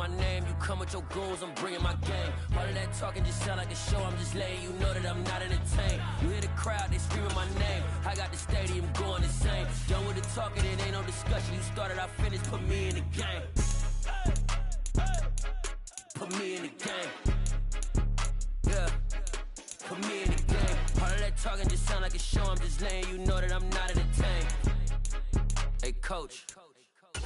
my name, you come with your goons, I'm bringing my game. All of that talking just sound like a show, I'm just laying. You know that I'm not entertained. You hear the crowd, they screaming my name. I got the stadium going insane. Done with the talking, it ain't no discussion. You started, I finished, put me in the game. Put me in the game. Yeah. Put me in the game. All of that talking just sound like a show, I'm just laying. You know that I'm not entertained. Hey, coach.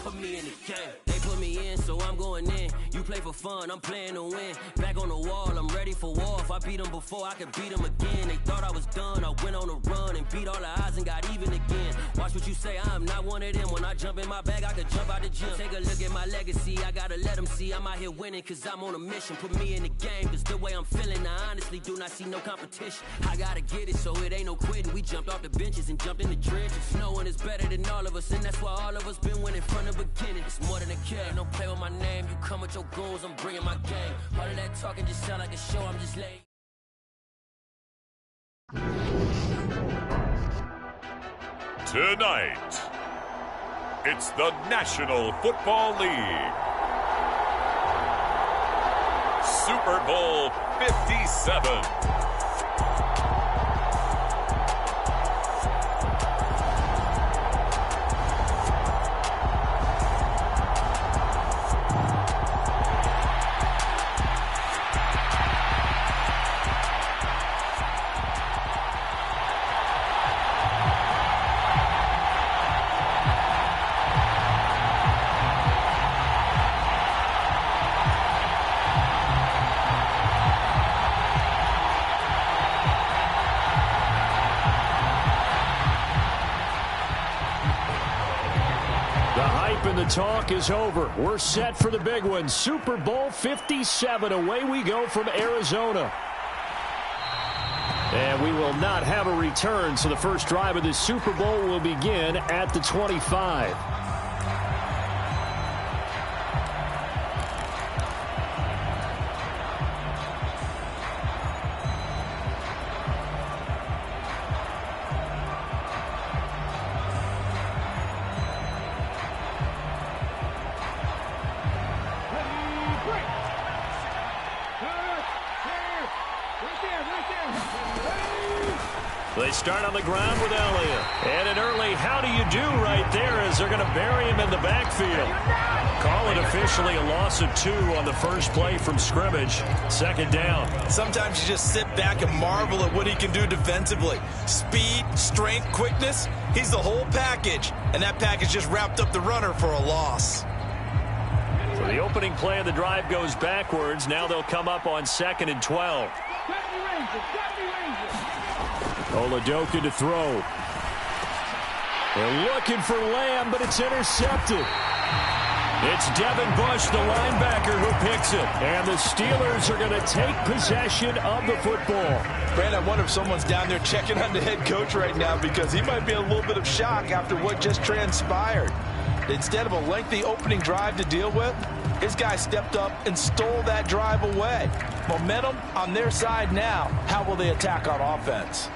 Put me in the game. They put me in, so I'm going in. You play for fun, I'm playing to win. Back on the wall, I'm ready for war. If I beat them before, I can beat them again. They thought I was done, I went on a run and beat all the odds and got even again. Watch what you say, I'm not one of them. When I jump in my bag, I could jump out the gym. Take a look at my legacy, I gotta let them see I'm out here winning, cause I'm on a mission. Put me in the game, cause the way I'm feeling, I honestly do not see no competition. I gotta get it, so it ain't no quitting. We jumped off the benches and jumped in the trenches. No one is better than all of us, and that's why all of us been winning from the beginning. It's more than a kill, don't play with my name. You come with your goons, I'm bringing my game. All of that talking just sound like a show, I'm just laying. Tonight, it's the National Football League. Super Bowl 57. The talk is over. We're set for the big one. Super Bowl 57. Away we go from Arizona. And we will not have a return, so the first drive of this Super Bowl will begin at the 25. They start on the ground with aLlMiGhT. And an early how do you do right there as they're going to bury him in the backfield. Call it officially a loss of 2 on the first play from scrimmage. Second down. Sometimes you just sit back and marvel at what he can do defensively. Speed, strength, quickness. He's the whole package. And that package just wrapped up the runner for a loss. So the opening play of the drive goes backwards. Now they'll come up on 2nd and 12. aLlMiGhT to throw. They're looking for Lamb, but it's intercepted. It's Devin Bush, the linebacker, who picks it. And the Steelers are going to take possession of the football. Brand, I wonder if someone's down there checking on the head coach right now, because he might be in a little bit of shock after what just transpired. Instead of a lengthy opening drive to deal with, his guy stepped up and stole that drive away. Momentum on their side now. How will they attack on offense?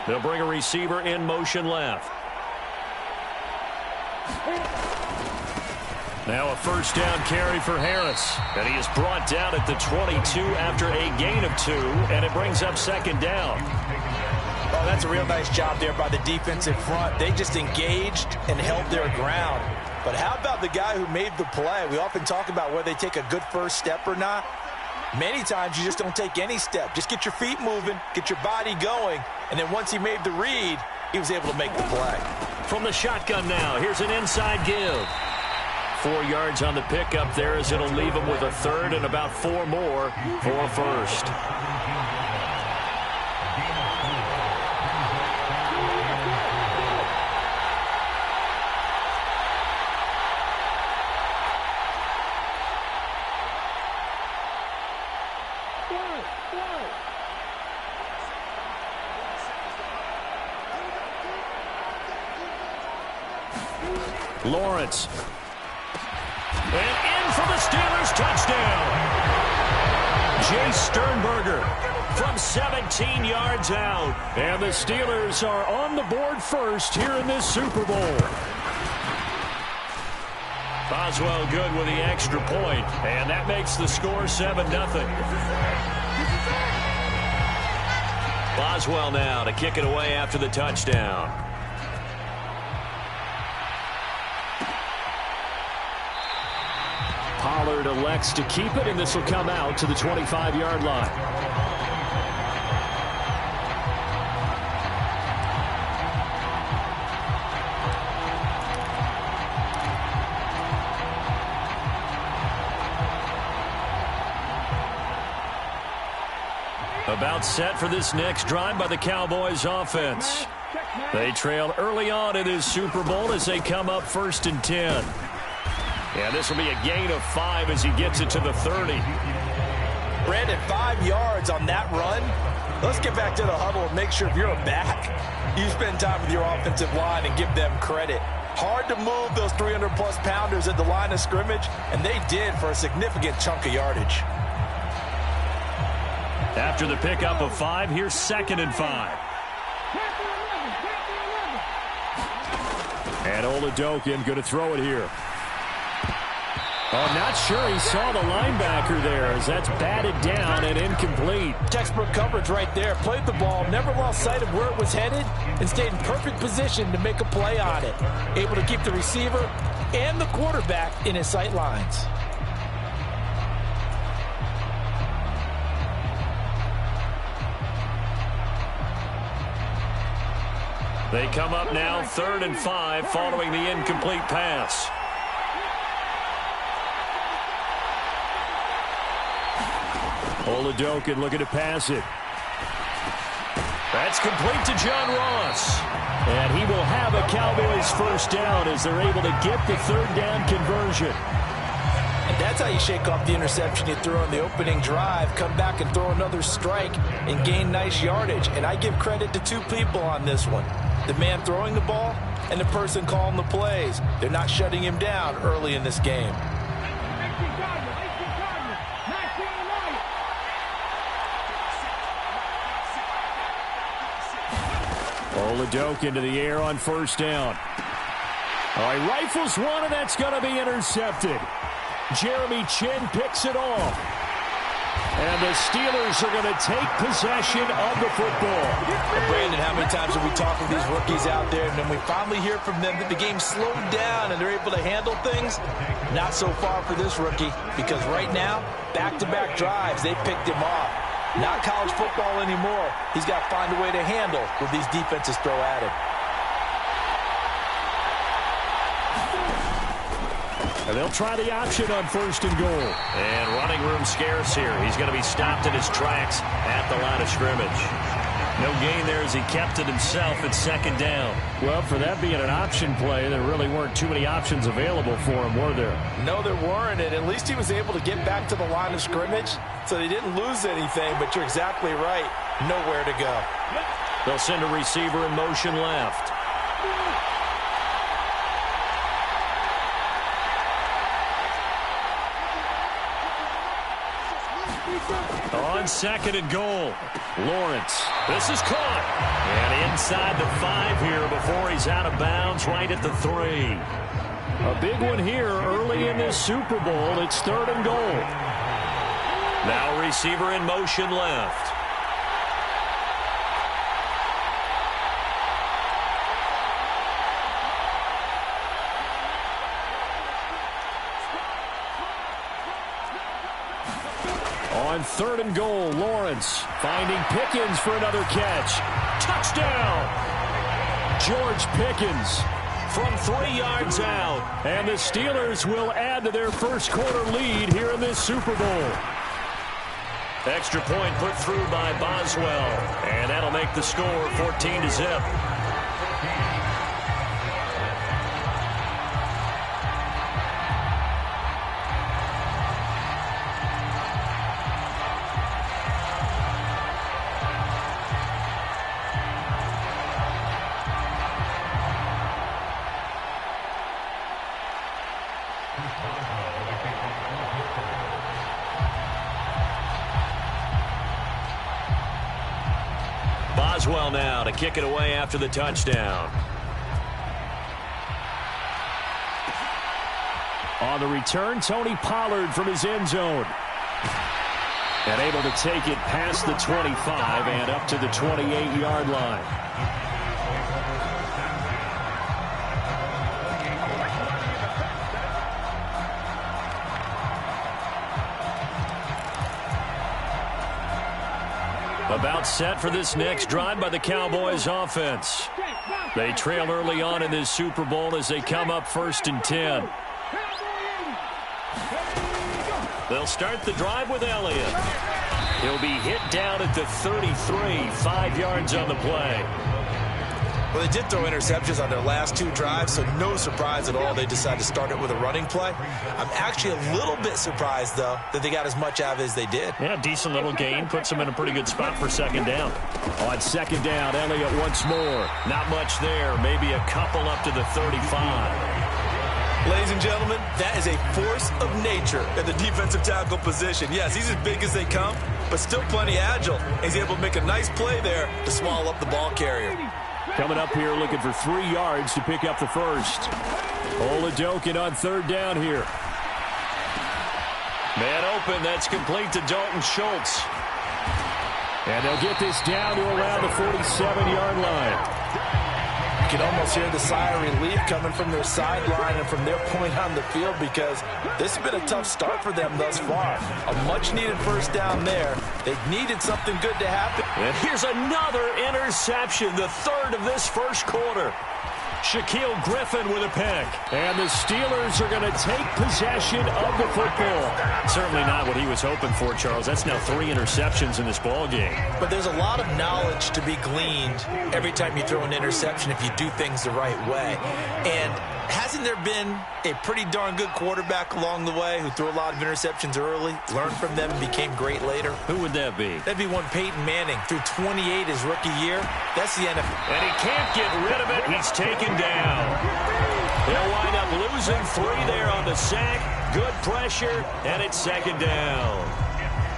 They'll bring a receiver in motion left. Now a first down carry for Harris. And he is brought down at the 22 after a gain of 2, and it brings up second down. Oh, that's a real nice job there by the defensive front. They just engaged and held their ground. But how about the guy who made the play? We often talk about whether they take a good first step or not. Many times you just don't take any step. Just get your feet moving, get your body going, and then once he made the read, he was able to make the play. From the shotgun now, here's an inside give. 4 yards on the pickup there as it'll leave him with a third and about 4 more for a first. Lawrence. And in for the Steelers, touchdown. Jay Sternberger from 17 yards out. And the Steelers are on the board first here in this Super Bowl. Boswell good with the extra point, and that makes the score 7-0. Boswell now to kick it away after the touchdown. Pollard elects to keep it, and this will come out to the 25-yard line. About set for this next drive by the Cowboys offense. They trailed early on in this Super Bowl as they come up 1st and 10. Yeah, this will be a gain of 5 as he gets it to the 30. Brandon, 5 yards on that run. Let's get back to the huddle and make sure if you're a back, you spend time with your offensive line and give them credit. Hard to move those 300-plus pounders at the line of scrimmage, and they did for a significant chunk of yardage. After the pickup of 5, here's 2nd and 5. And aLlMiGhT1282 going to throw it here. I'm not sure he saw the linebacker there as that's batted down and incomplete. Textbook coverage right there. Played the ball, never lost sight of where it was headed, and stayed in perfect position to make a play on it. Able to keep the receiver and the quarterback in his sight lines. They come up now 3rd and 5 following the incomplete pass. aLlMiGhT1282 looking to pass it. That's complete to John Ross. And he will have a Cowboys first down as they're able to get the 3rd down conversion. And that's how you shake off the interception you threw on the opening drive, come back and throw another strike and gain nice yardage. And I give credit to 2 people on this one. The man throwing the ball and the person calling the plays. They're not shutting him down early in this game. aLlMiGhT1282 into the air on 1st down. All right, rifles one, and that's going to be intercepted. Jeremy Chin picks it off. And the Steelers are going to take possession of the football. And Brandon, how many times have we talked with these rookies out there, and then we finally hear from them that the game slowed down and they're able to handle things? Not so far for this rookie, because right now, back-to-back drives, they picked him off. Not college football anymore. He's got to find a way to handle what these defenses throw at him. And they'll try the option on 1st and goal. And running room scarce here. He's going to be stopped in his tracks at the line of scrimmage. No gain there as he kept it himself at 2nd down. Well, for that being an option play, there really weren't too many options available for him, were there? No, there weren't, and at least he was able to get back to the line of scrimmage, so they didn't lose anything, but you're exactly right. Nowhere to go. They'll send a receiver in motion left. On 2nd and goal, Lawrence. This is caught. And inside the 5 here before he's out of bounds right at the 3. A big one here early in this Super Bowl. It's 3rd and goal. Now receiver in motion left. On 3rd and goal, Lawrence finding Pickens for another catch. Touchdown! George Pickens from 3 yards out. And the Steelers will add to their first quarter lead here in this Super Bowl. Extra point put through by Boswell. And that'll make the score 14-0. Boswell now to kick it away after the touchdown. On the return, Tony Pollard from his end zone. And able to take it past the 25 and up to the 28-yard line. About set for this next drive by the Cowboys offense. They trail early on in this Super Bowl as they come up 1st and 10. They'll start the drive with Elliott. He'll be hit down at the 33, 5 yards on the play. Well, they did throw interceptions on their last 2 drives, so no surprise at all they decided to start it with a running play. I'm actually a little bit surprised, though, that they got as much out of it as they did. Yeah, decent little gain. Puts them in a pretty good spot for 2nd down. On 2nd down, Elliott once more. Not much there. Maybe a couple up to the 35. Ladies and gentlemen, that is a force of nature at the defensive tackle position. Yes, he's as big as they come, but still plenty agile. He's able to make a nice play there to swallow up the ball carrier. Coming up here looking for 3 yards to pick up the first. Oladokin on 3rd down here. Man open, that's complete to Dalton Schultz. And they'll get this down to around the 47-yard line. You can almost hear the sigh of relief coming from their sideline and from their point on the field because this has been a tough start for them thus far. A much-needed first down there. They needed something good to happen. And here's another interception, the 3rd of this first quarter. Shaquille Griffin with a pick. And the Steelers are going to take possession of the football. Certainly not what he was hoping for, Charles. That's now 3 interceptions in this ball game. But there's a lot of knowledge to be gleaned every time you throw an interception if you do things the right way. And hasn't there been a pretty darn good quarterback along the way who threw a lot of interceptions early, learned from them, and became great later? Who would that be? That'd be one Peyton Manning. Threw 28 his rookie year. That's the NFL. And he can't get rid of it. He's taken down. They'll wind up losing 3 there on the sack. Good pressure, and it's 2nd down.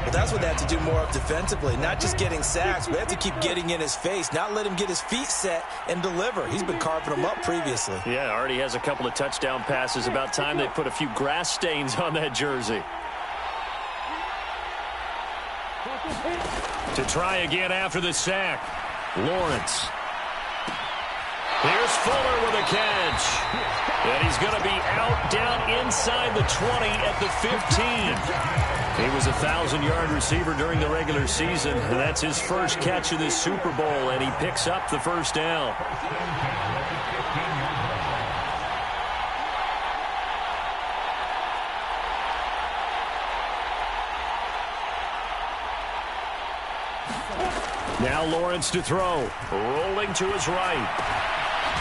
Well, that's what they have to do more of defensively, not just getting sacks, but they have to keep getting in his face, not let him get his feet set and deliver. He's been carving them up previously. Yeah, already has a couple of touchdown passes. About time they put a few grass stains on that jersey. To try again after the sack, Lawrence. Here's Fuller with a catch. And he's going to be out down inside the 20 at the 15. He was a 1,000-yard receiver during the regular season, and that's his first catch of this Super Bowl, and he picks up the first down. Now Lawrence to throw. Rolling to his right.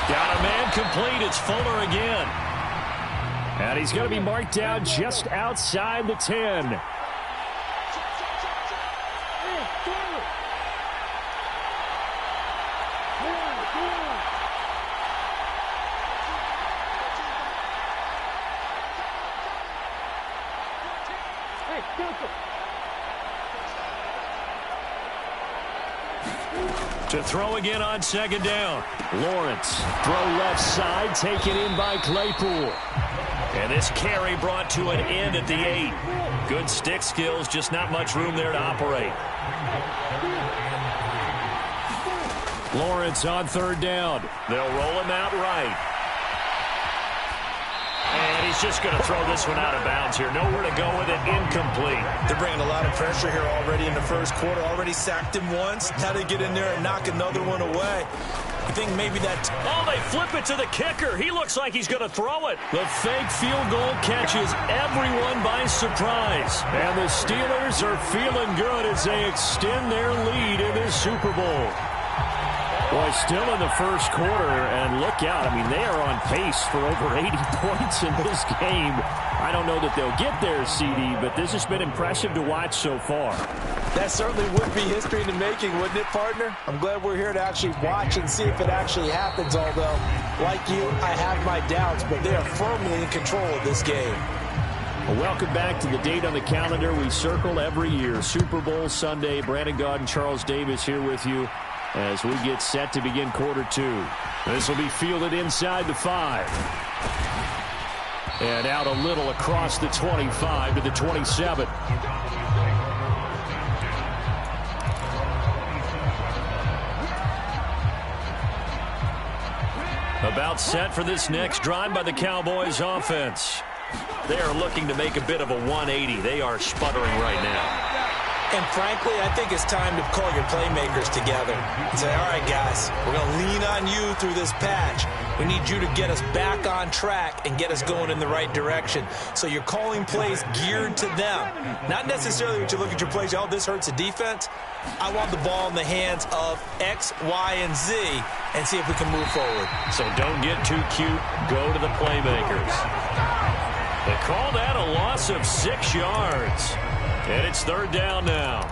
Got a man complete. It's Fuller again. And he's going to be marked down just outside the 10. To throw again on second down. Lawrence, throw left side, taken in by Claypool. And this carry brought to an end at the 8. Good stick skills, just not much room there to operate. Lawrence on third down. They'll roll him out right. And he's just going to throw this one out of bounds here. Nowhere to go with it. Incomplete. They're bringing a lot of pressure here already in the first quarter. Already sacked him once. Now they get in there and knock another one away. I think maybe that... Oh, they flip it to the kicker. He looks like he's going to throw it. The fake field goal catches everyone by surprise. And the Steelers are feeling good as they extend their lead in this Super Bowl. Boy, still in the first quarter, and look out. I mean, they are on pace for over 80 points in this game. I don't know that they'll get there, CD, but this has been impressive to watch so far. That certainly would be history in the making, wouldn't it, partner? I'm glad we're here to actually watch and see if it actually happens, although, like you, I have my doubts, but they are firmly in control of this game. Well, welcome back to the date on the calendar we circle every year. Super Bowl Sunday. Brandon Gaudin, Charles Davis here with you as we get set to begin quarter 2. This will be fielded inside the 5. And out a little across the 25 to the 27. About set for this next drive by the Cowboys offense. They are looking to make a bit of a 180. They are sputtering right now. And frankly, I think it's time to call your playmakers together and say, all right, guys, we're going to lean on you through this patch. We need you to get us back on track and get us going in the right direction. So you're calling plays geared to them. Not necessarily when you look at your plays, oh, this hurts the defense. I want the ball in the hands of X, Y, and Z and see if we can move forward. So don't get too cute. Go to the playmakers. They call that a loss of 6 yards. And it's third down now.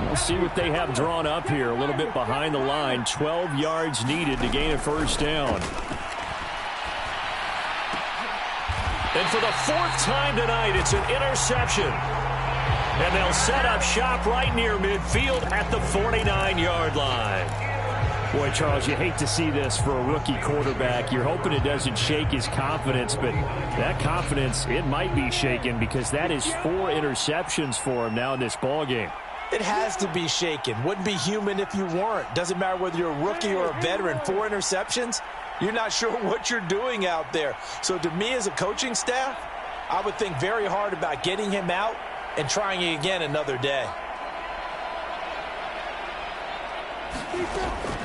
We'll see what they have drawn up here. A little bit behind the line. 12 yards needed to gain a first down. And for the 4th time tonight, it's an interception. And they'll set up shop right near midfield at the 49-yard line. Boy, Charles, you hate to see this for a rookie quarterback. You're hoping it doesn't shake his confidence, but that confidence, it might be shaken because that is 4 interceptions for him now in this ballgame. It has to be shaken. Wouldn't be human if you weren't. Doesn't matter whether you're a rookie or a veteran. 4 interceptions, you're not sure what you're doing out there. So to me as a coaching staff, I would think very hard about getting him out and trying it again another day.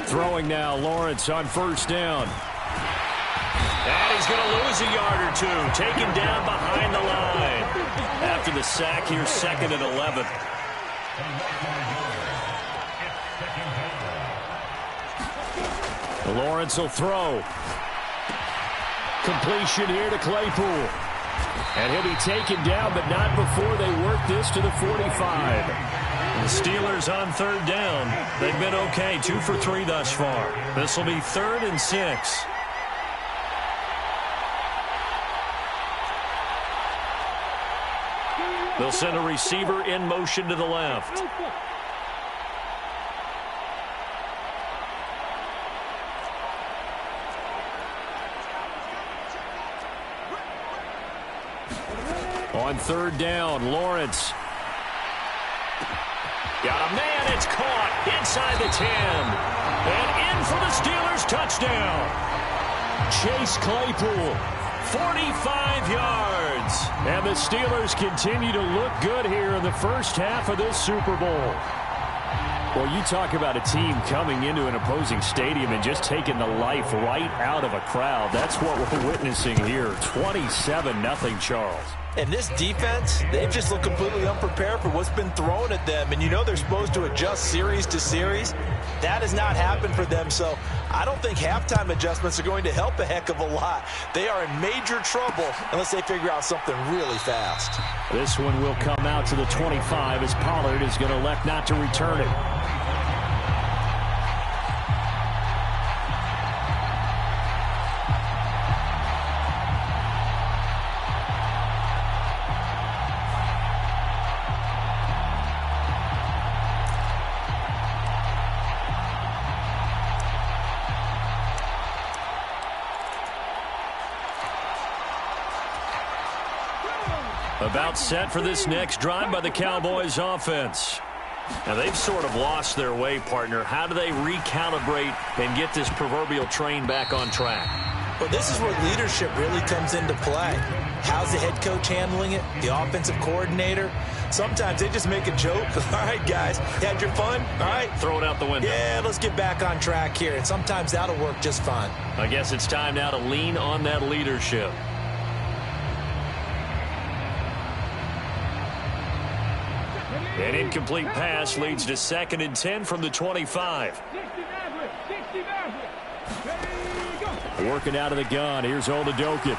Throwing now, Lawrence on first down. And he's going to lose a yard or 2. Taken down behind the line. After the sack here, 2nd and 11. Lawrence will throw. Completion here to Claypool. And he'll be taken down, but not before they work this to the 45. The Steelers on third down. They've been okay, 2 for 3 thus far. This will be 3rd and 6. They'll send a receiver in motion to the left. On third down, Lawrence. Got a man, it's caught inside the 10. And in for the Steelers touchdown. Chase Claypool, 45 yards. And the Steelers continue to look good here in the first half of this Super Bowl. Well, you talk about a team coming into an opposing stadium and just taking the life right out of a crowd. That's what we're witnessing here. 27-0, Charles. And this defense, they've just looked completely unprepared for what's been thrown at them. And you know they're supposed to adjust series to series. That has not happened for them. So I don't think halftime adjustments are going to help a heck of a lot. They are in major trouble unless they figure out something really fast. This one will come out to the 25 as Pollard is going to elect not to return it. About set for this next drive by the Cowboys offense. Now, they've sort of lost their way, partner. How do they recalibrate and get this proverbial train back on track? Well, this is where leadership really comes into play. How's the head coach handling it? The offensive coordinator? Sometimes they just make a joke. All right, guys, you had your fun? All right. Throw it out the window. Yeah, let's get back on track here. And sometimes that'll work just fine. I guess it's time now to lean on that leadership. An incomplete pass leads to 2nd and 10 from the 25. Working out of the gun. Here's aLlMiGhT1282.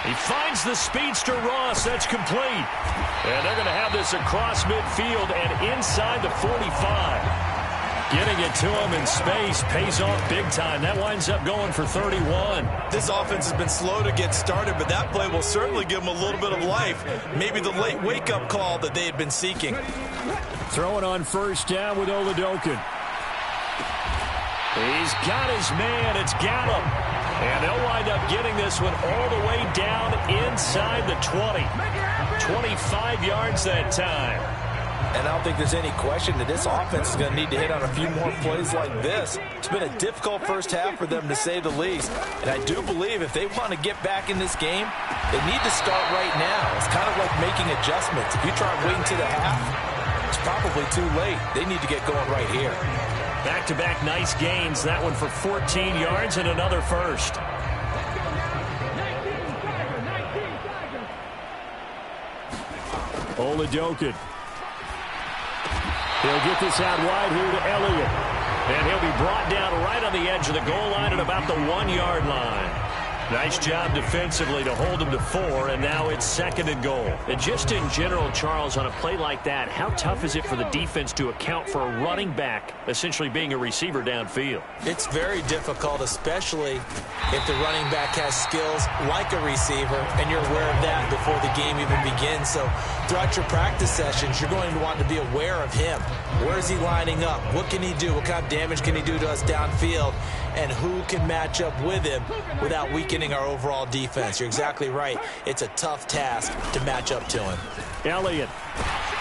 He finds the speedster Ross. That's complete. And they're going to have this across midfield and inside the 45. Getting it to him in space pays off big time. That winds up going for 31. This offense has been slow to get started, but that play will certainly give them a little bit of life. Maybe the late wake-up call that they had been seeking. Throwing on first down with aLlMiGhT1282. He's got his man. It's Gallup. And they'll wind up getting this one all the way down inside the 20. 25 yards that time. And I don't think there's any question that this offense is going to need to hit on a few more plays like this. It's been a difficult first half for them, to say the least. And I do believe if they want to get back in this game, they need to start right now. It's kind of like making adjustments. If you try waiting to the half, it's probably too late. They need to get going right here. Back-to-back nice gains. That one for 14 yards and another first. aLlMiGhT1282. He'll get this out wide here to Elliott. And he'll be brought down right on the edge of the goal line at about the 1-yard line. Nice job defensively to hold him to 4, and now it's 2nd and goal. And just in general, Charles, on a play like that, how tough is it for the defense to account for a running back essentially being a receiver downfield? It's very difficult, especially if the running back has skills like a receiver, and you're aware of that before the game even begins. So throughout your practice sessions, you're going to want to be aware of him. Where is he lining up? What can he do? What kind of damage can he do to us downfield? And who can match up with him without weakening our overall defense? You're exactly right. It's a tough task to match up to him. Elliott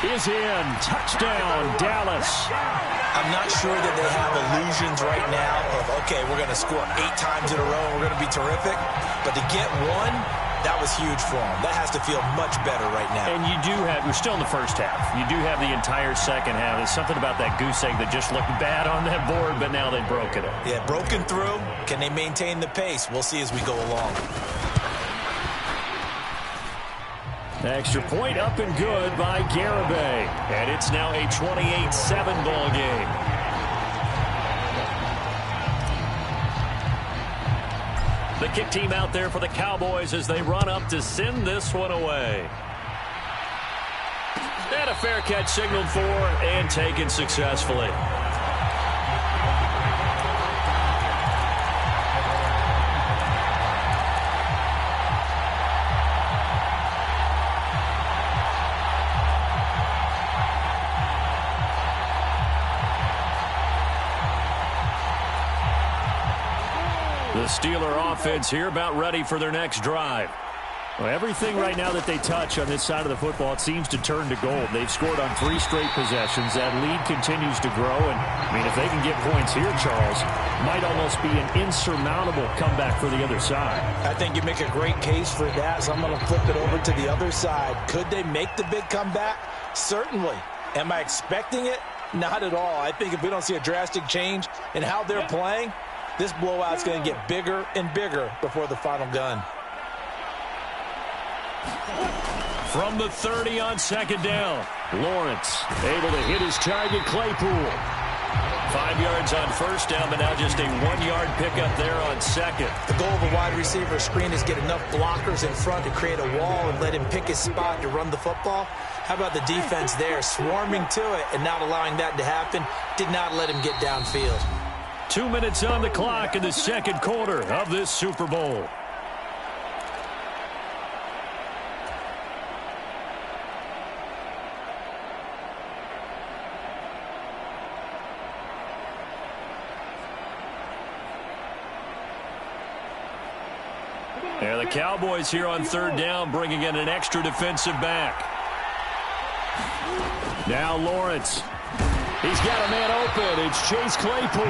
is in. Touchdown, Dallas. I'm not sure that they have illusions right now of, okay, we're going to score 8 times in a row and we're going to be terrific. But to get one, that was huge for them. That has to feel much better right now. And you do have, we're still in the first half. You do have the entire second half. There's something about that goose egg that just looked bad on that board, but now they broke it up. Yeah, broken through. Can they maintain the pace? We'll see as we go along. Extra point up and good by Garibay. And it's now a 28-7 ball game. The kick team out there for the Cowboys as they run up to send this one away. And a fair catch signaled for and taken successfully. The Steeler offense here about ready for their next drive. Well, everything right now that they touch on this side of the football, it seems to turn to gold. They've scored on 3 straight possessions. That lead continues to grow. And, I mean, if they can get points here, Charles, might almost be an insurmountable comeback for the other side. I think you make a great case for that, so I'm going to flip it over to the other side. Could they make the big comeback? Certainly. Am I expecting it? Not at all. I think if we don't see a drastic change in how they're playing, this blowout's going to get bigger and bigger before the final gun. From the 30 on 2nd down, Lawrence able to hit his target, Claypool. 5 yards on 1st down, but now just a 1-yard pickup there on 2nd. The goal of a wide receiver screen is get enough blockers in front to create a wall and let him pick his spot to run the football. How about the defense there, swarming to it and not allowing that to happen? Did not let him get downfield. 2 minutes on the clock in the 2nd quarter of this Super Bowl. And the Cowboys here on third down bringing in an extra defensive back. Now Lawrence. He's got a man open. It's Chase Claypool.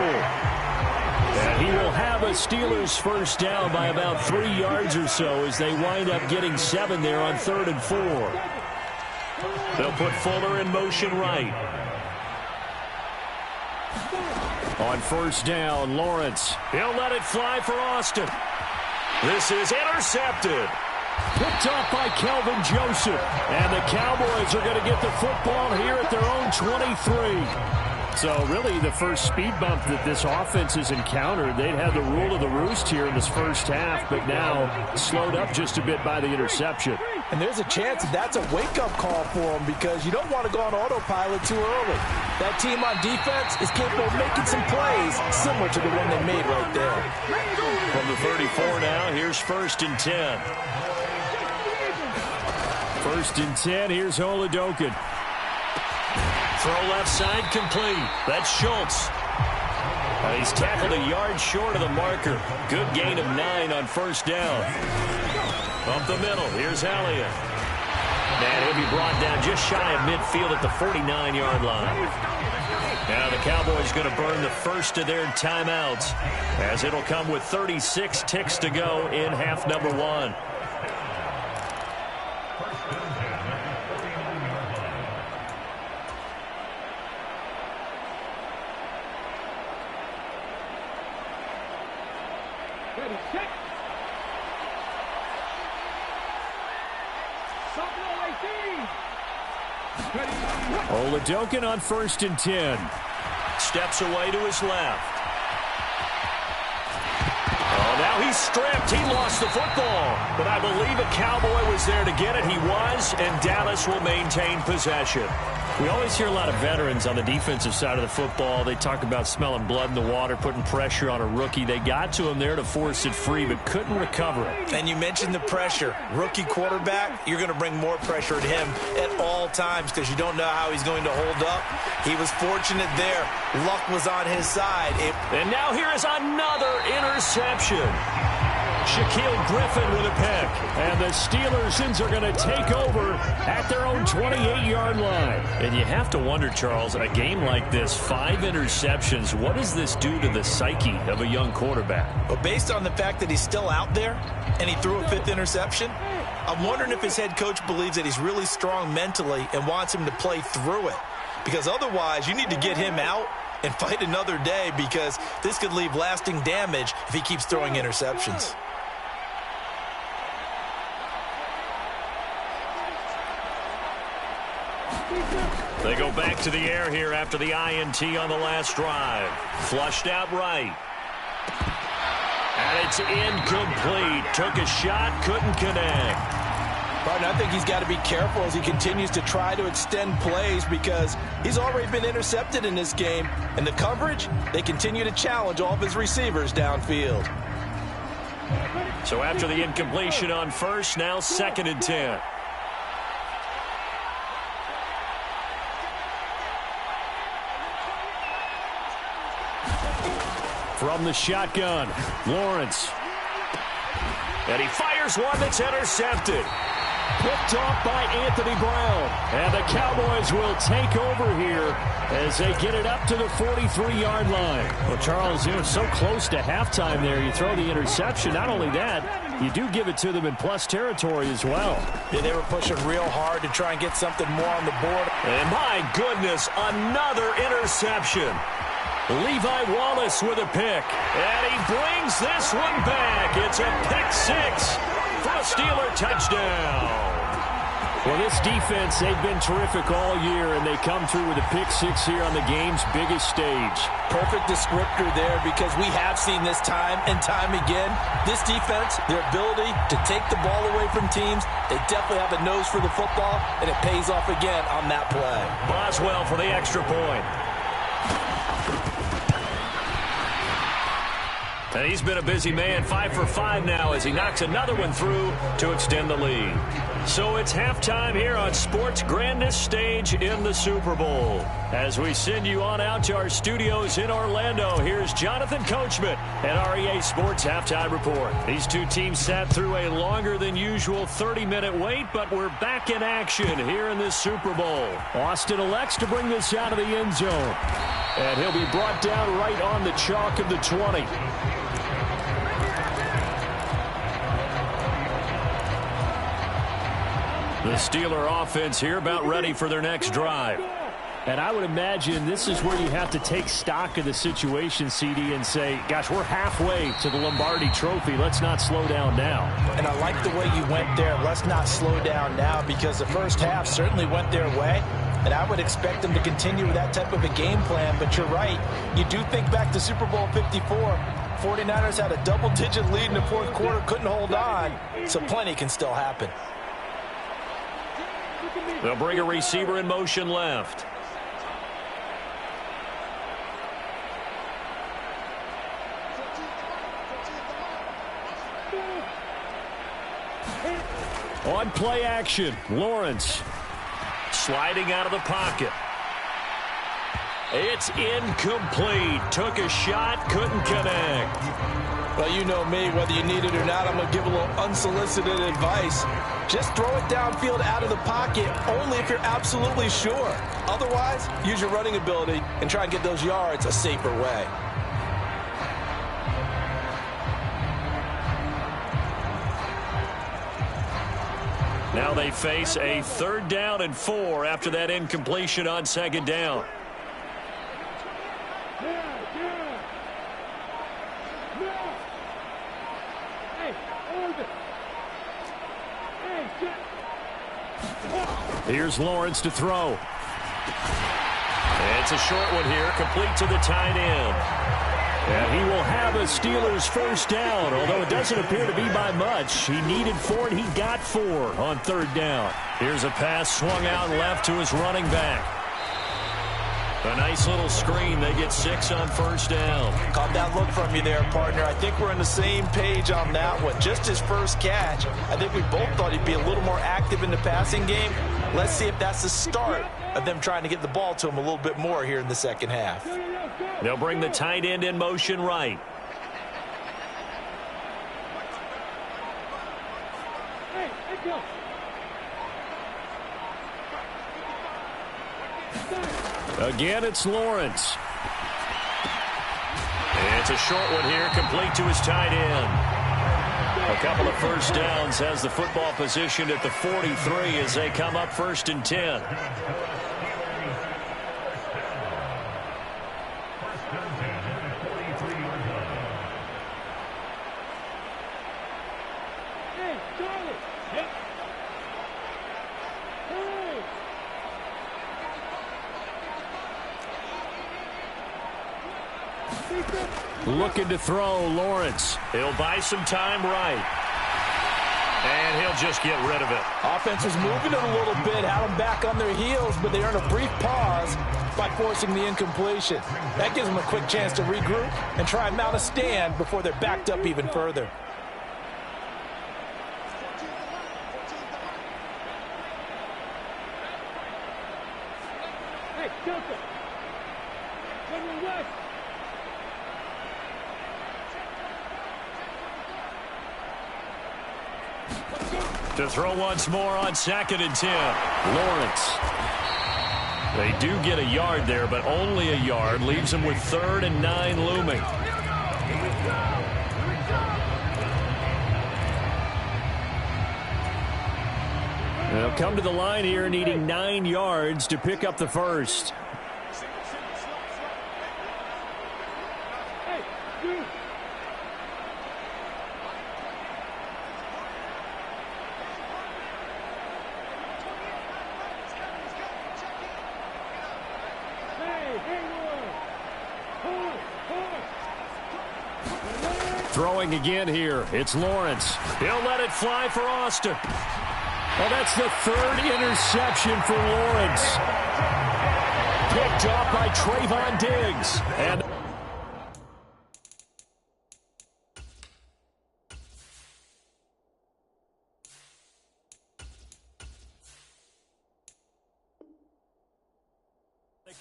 And he will have a Steelers first down by about 3 yards or so as they wind up getting 7 there on 3rd and 4. They'll put Fuller in motion right. On first down, Lawrence. He'll let it fly for Austin. This is intercepted. Picked off by Kelvin Joseph. And the Cowboys are going to get the football here at their own 23. So really the first speed bump that this offense has encountered. They'd had the rule of the roost here in this first half, but now slowed up just a bit by the interception. And there's a chance that that's a wake-up call for them because you don't want to go on autopilot too early. That team on defense is capable of making some plays similar to the one they made right there. From the 34 now, here's 1st and 10. 1st and 10, here's Oladokin. Throw left side complete. That's Schultz. He's tackled a yard short of the marker. Good gain of 9 on first down. Up the middle, here's aLlMiGhT. And he'll be brought down just shy of midfield at the 49-yard line. Now the Cowboys going to burn the first of their timeouts as it'll come with 36 ticks to go in half number 1. Oladokin on 1st and 10. Steps away to his left. Oh, now he's stripped. He lost the football. But I believe a Cowboy was there to get it. He was, and Dallas will maintain possession. We always hear a lot of veterans on the defensive side of the football. They talk about smelling blood in the water, putting pressure on a rookie. They got to him there to force it free, but couldn't recover it. And you mentioned the pressure. Rookie quarterback, you're going to bring more pressure at him at all times because you don't know how he's going to hold up. He was fortunate there. Luck was on his side. And now here is another interception. Shaquille Griffin with a pick. And the Steelers are going to take over at their own 28-yard line. And you have to wonder, Charles, a game like this, 5 interceptions, what does this do to the psyche of a young quarterback? But based on the fact that he's still out there and he threw a 5th interception, I'm wondering if his head coach believes that he's really strong mentally and wants him to play through it. Because otherwise, you need to get him out and fight another day because this could leave lasting damage if he keeps throwing interceptions. They go back to the air here after the INT on the last drive. Flushed out right. And it's incomplete. Took a shot, couldn't connect. But I think he's got to be careful as he continues to try to extend plays because he's already been intercepted in this game. And the coverage, they continue to challenge all of his receivers downfield. So after the incompletion on first, now 2nd and 10. From the shotgun, Lawrence. And he fires one that's intercepted. Picked off by Anthony Brown. And the Cowboys will take over here as they get it up to the 43-yard line. Well, Charles, it's so close to halftime there. You throw the interception. Not only that, you do give it to them in plus territory as well. Yeah, they were pushing real hard to try and get something more on the board. And my goodness, another interception. Levi Wallace with a pick. And he brings this one back. It's a pick 6 for a Steeler touchdown. Well, this defense, they've been terrific all year, and they come through with a pick 6 here on the game's biggest stage. Perfect descriptor there because we have seen this time and time again. This defense, their ability to take the ball away from teams, they definitely have a nose for the football, and it pays off again on that play. Boswell for the extra point. And he's been a busy man, 5 for 5 now as he knocks another one through to extend the lead. So it's halftime here on sports' grandest stage in the Super Bowl. As we send you on out to our studios in Orlando, here's Jonathan Coachman at REA Sports Halftime Report. These two teams sat through a longer than usual 30-minute wait, but we're back in action here in this Super Bowl. Austin elects to bring this out of the end zone. And he'll be brought down right on the chalk of the 20. The Steeler offense here about ready for their next drive. And I would imagine this is where you have to take stock of the situation, CD, and say, gosh, we're halfway to the Lombardi Trophy. Let's not slow down now. And I like the way you went there. Let's not slow down now, because the first half certainly went their way. And I would expect them to continue with that type of a game plan. But you're right. You do think back to Super Bowl 54. 49ers had a double-digit lead in the fourth quarter, couldn't hold on. So plenty can still happen. They'll bring a receiver in motion left. On play action, Lawrence sliding out of the pocket. It's incomplete. Took a shot, couldn't connect. Well, you know me, whether you need it or not, I'm going to give a little unsolicited advice. Just throw it downfield out of the pocket, only if you're absolutely sure. Otherwise, use your running ability and try and get those yards a safer way. Now they face a 3rd down and 4 after that incompletion on 2nd down. Here's Lawrence to throw. It's a short one here, complete to the tight end. And he will have a Steelers 1st down, although it doesn't appear to be by much. He needed 4, and he got 4 on 3rd down. Here's a pass swung out left to his running back. A nice little screen. They get 6 on 1st down. Caught that look from you there, partner. I think we're on the same page on that one. Just his first catch. I think we both thought he'd be a little more active in the passing game. Let's see if that's the start of them trying to get the ball to him a little bit more here in the second half. They'll bring the tight end in motion right. Again, it's Lawrence. It's a short one here, complete to his tight end. A couple of 1st downs has the football positioned at the 43 as they come up 1st and 10. Looking to throw, Lawrence. He'll buy some time right. And he'll just get rid of it. Offense was moving it a little bit, had them back on their heels, but they earned a brief pause by forcing the incompletion. That gives them a quick chance to regroup and try and mount a stand before they're backed up even further. Hey, Joseph. Come your way. To throw once more on 2nd and 10. Lawrence. They do get a yard there, but only a yard. Leaves them with 3rd and 9 looming. They'll come to the line here needing 9 yards to pick up the first. Throwing again here. It's Lawrence. He'll let it fly for Austin. Well, that's the 3rd interception for Lawrence. Picked off by Trayvon Diggs. And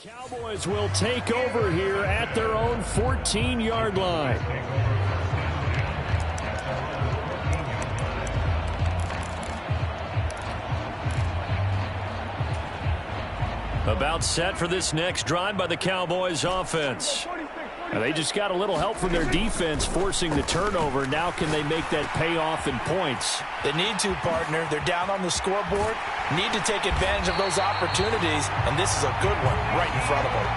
Cowboys will take over here at their own 14-yard line. About set for this next drive by the Cowboys offense. Now they just got a little help from their defense forcing the turnover. Now can they make that pay off in points? They need to, partner. They're down on the scoreboard. Need to take advantage of those opportunities, and this is a good one right in front of them.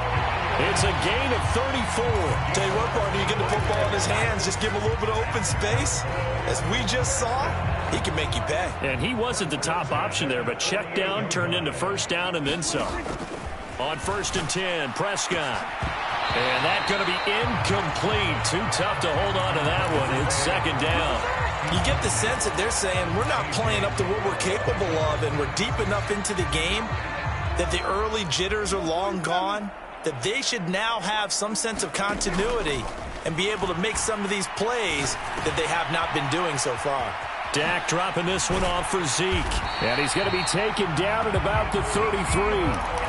It's a gain of 34. Tell you what, partner, you get the football in his hands, just give him a little bit of open space. As we just saw, he can make you pay. And he wasn't the top option there, but check down turned into first down and then some. On 1st and 10, Prescott. And that's going to be incomplete. Too tough to hold on to that one. It's second down. You get the sense that they're saying we're not playing up to what we're capable of, and we're deep enough into the game that the early jitters are long gone, that they should now have some sense of continuity and be able to make some of these plays that they have not been doing so far. Dak dropping this one off for Zeke. And he's going to be taken down at about the 33.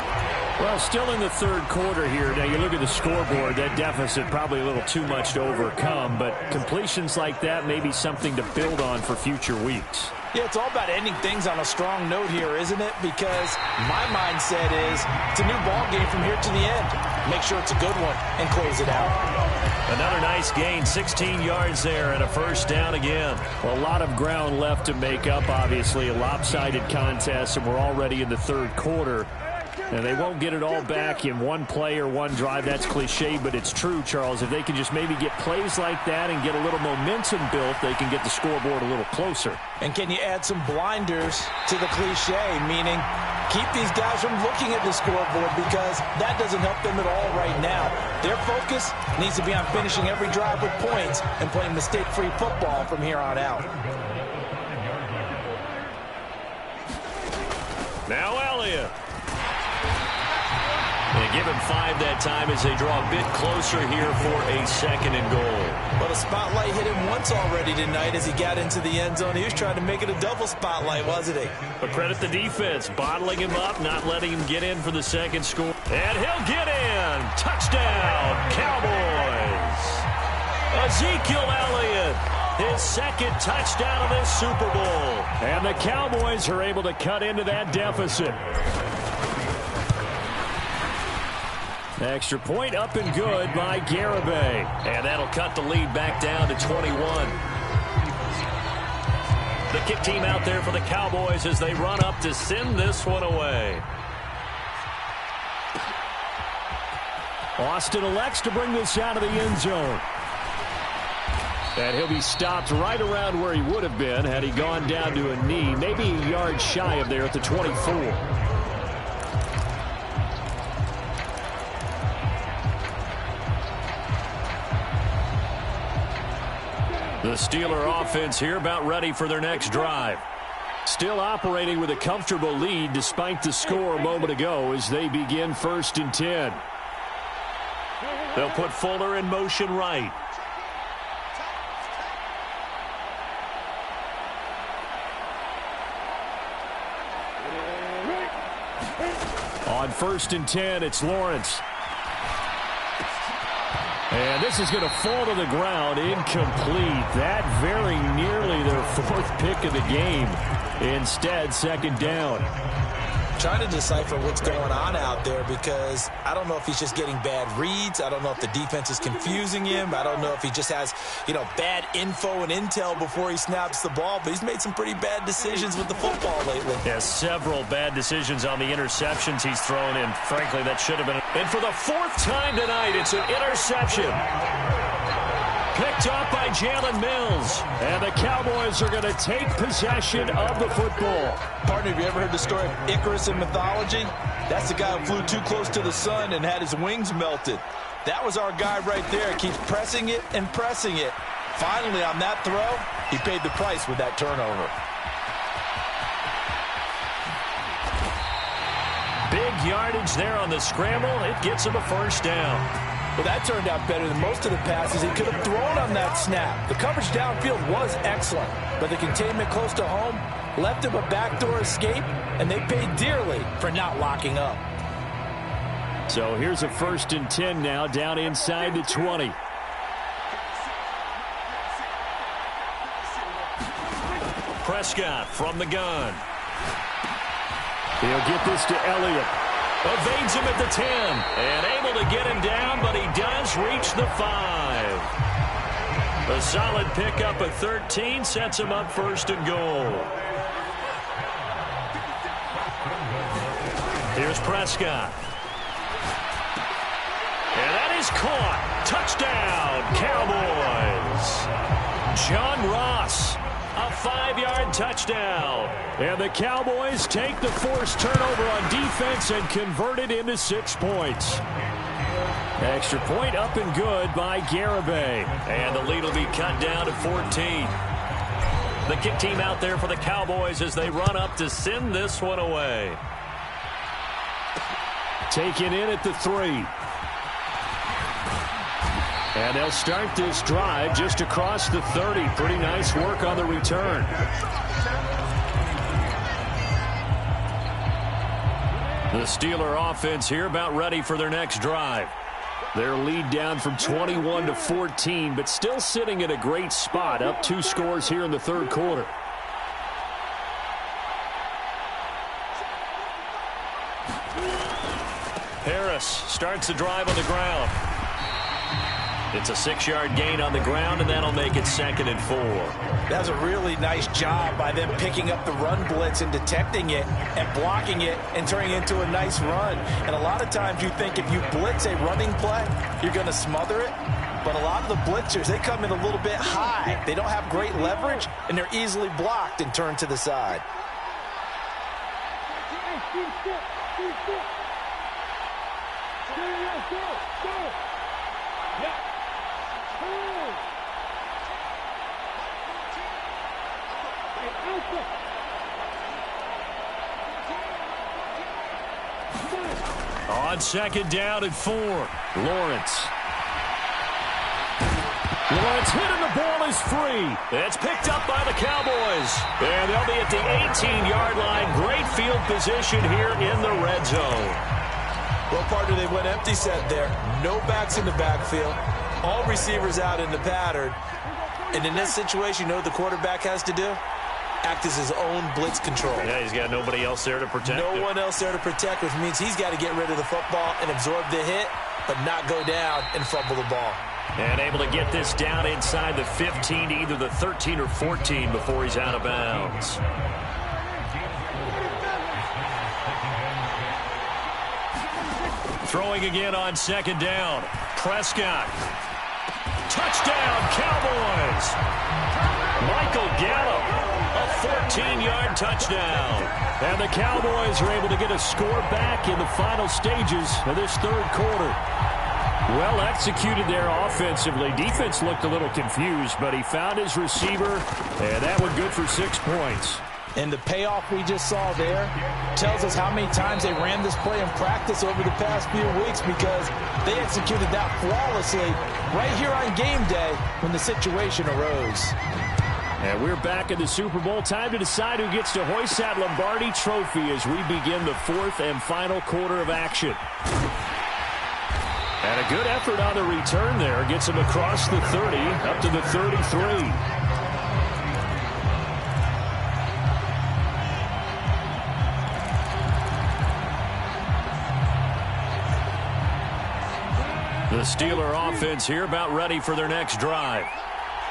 Well, still in the third quarter here. Now, you look at the scoreboard, that deficit probably a little too much to overcome, but completions like that may be something to build on for future weeks. Yeah, it's all about ending things on a strong note here, isn't it? Because my mindset is it's a new ball game from here to the end. Make sure it's a good one and close it out. Another nice gain, 16 yards there and a first down again. Well, a lot of ground left to make up, obviously. A lopsided contest, and we're already in the third quarter. And they won't get it all back in one play or one drive. That's cliche, but it's true, Charles. If they can just maybe get plays like that and get a little momentum built, they can get the scoreboard a little closer. And can you add some blinders to the cliche, meaning keep these guys from looking at the scoreboard, because that doesn't help them at all right now. Their focus needs to be on finishing every drive with points and playing mistake-free football from here on out. Now Elliott. They give him 5 that time as they draw a bit closer here for a second and goal. Well, the spotlight hit him once already tonight as he got into the end zone. He was trying to make it a double spotlight, wasn't he? But credit the defense, bottling him up, not letting him get in for the second score. And he'll get in. Touchdown, Cowboys. Ezekiel Elliott, his second touchdown of this Super Bowl. And the Cowboys are able to cut into that deficit. Extra point up and good by Garibay. And that'll cut the lead back down to 21. The kick team out there for the Cowboys as they run up to send this one away. Austin elects to bring this out of the end zone. And he'll be stopped right around where he would have been had he gone down to a knee, maybe a yard shy of there at the 24. The Steeler offense here about ready for their next drive. Still operating with a comfortable lead despite the score a moment ago as they begin 1st and 10. They'll put Fuller in motion right. On 1st and 10, it's Lawrence. And this is going to fall to the ground, incomplete. That very nearly their 4th pick of the game. Instead, second down. Trying to decipher what's going on out there, because I don't know if he's just getting bad reads. I don't know if the defense is confusing him. I don't know if he just has, bad info and intel before he snaps the ball. But he's made some pretty bad decisions with the football lately. Yeah, several bad decisions on the interceptions he's thrown in. Frankly, that should have been. And for the 4th time tonight, it's an interception. Picked up by Jalen Mills. And the Cowboys are going to take possession of the football. Partner, have you ever heard the story of Icarus in mythology? That's the guy who flew too close to the sun and had his wings melted. That was our guy right there. Keeps pressing it and pressing it. Finally, on that throw, he paid the price with that turnover. Big yardage there on the scramble. It gets him a first down. Well, that turned out better than most of the passes he could have thrown on that snap. The coverage downfield was excellent, but the containment close to home left him a backdoor escape, and they paid dearly for not locking up. So here's a 1st and 10 now, down inside the 20. Prescott from the gun. He'll get this to Elliott. Evades him at the 10. And able to get him down, but he does reach the 5. A solid pickup at 13 sets him up 1st and goal. Here's Prescott. And that is caught. Touchdown, Cowboys. John Ross, a 5-yard touchdown. And the Cowboys take the forced turnover on defense and convert it into 6 points. Extra point up and good by Garibay. And the lead will be cut down to 14. The kick team out there for the Cowboys as they run up to send this one away. Taken in at the 3. And they'll start this drive just across the 30. Pretty nice work on the return. The Steeler offense here about ready for their next drive. Their lead down from 21 to 14, but still sitting at a great spot, up 2 scores here in the 3rd quarter. Harris starts the drive on the ground. It's a 6-yard gain on the ground, and that'll make it 2nd and 4. That was a really nice job by them picking up the run blitz and detecting it and blocking it and turning it into a nice run. And a lot of times you think if you blitz a running play, you're going to smother it. But a lot of the blitzers, they come in a little bit high. They don't have great leverage, and they're easily blocked and turned to the side. On 2nd down and 4. Lawrence hit and the ball is free. It's picked up by the Cowboys. And they'll be at the 18-yard line. Great field position here in the red zone. Well, partner, they went empty set there. No backs in the backfield. All receivers out in the pattern. And in this situation, you know what the quarterback has to do? Act as his own blitz control. Yeah, he's got nobody else there to protect him. No one else there to protect, which means he's got to get rid of the football and absorb the hit, but not go down and fumble the ball. And able to get this down inside the 15 to either the 13 or 14 before he's out of bounds. Throwing again on 2nd down. Prescott. Touchdown, Cowboys. Michael Gallup, a 14-yard touchdown. And the Cowboys are able to get a score back in the final stages of this 3rd quarter. Well executed there offensively. Defense looked a little confused, but he found his receiver, and that one good for 6 points. And the payoff we just saw there tells us how many times they ran this play in practice over the past few weeks, because they executed that flawlessly right here on game day when the situation arose. And we're back in the Super Bowl. Time to decide who gets to hoist that Lombardi trophy as we begin the 4th and final quarter of action. And a good effort on the return there. Gets him across the 30, up to the 33. The Steeler offense here about ready for their next drive.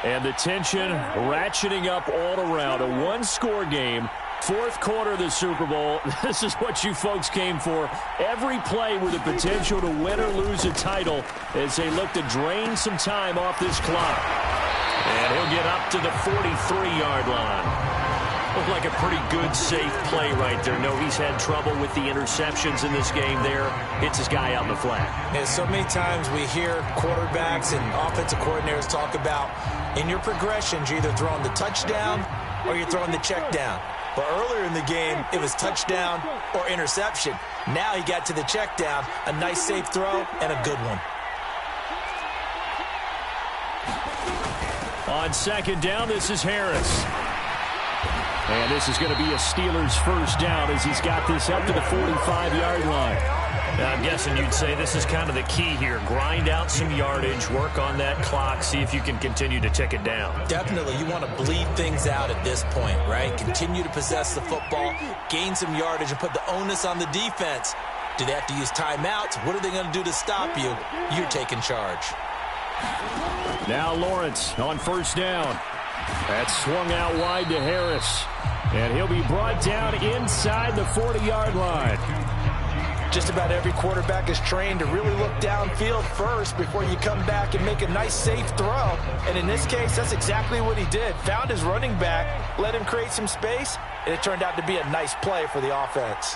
And the tension ratcheting up all around. A 1-score game. 4th quarter of the Super Bowl. This is what you folks came for. Every play with the potential to win or lose a title as they look to drain some time off this clock. And he'll get up to the 43-yard line. Looked like a pretty good, safe play right there. No, he's had trouble with the interceptions in this game there. Hits his guy out in the flat. And so many times we hear quarterbacks and offensive coordinators talk about in your progressions, you're either throwing the touchdown or you're throwing the check down. But earlier in the game, it was touchdown or interception. Now he got to the check down, a nice safe throw, and a good one. On 2nd down, this is Harris. And this is going to be a Steelers first down as he's got this up to the 45-yard line. Now, I'm guessing you'd say this is kind of the key here. Grind out some yardage, work on that clock, see if you can continue to tick it down. Definitely, you want to bleed things out at this point, right? Continue to possess the football, gain some yardage, and put the onus on the defense. Do they have to use timeouts? What are they going to do to stop you? You're taking charge. Now Lawrence on first down. That's swung out wide to Harris. And he'll be brought down inside the 40-yard line. Just about every quarterback is trained to really look downfield first before you come back and make a nice, safe throw. And in this case, that's exactly what he did. Found his running back, let him create some space, and it turned out to be a nice play for the offense.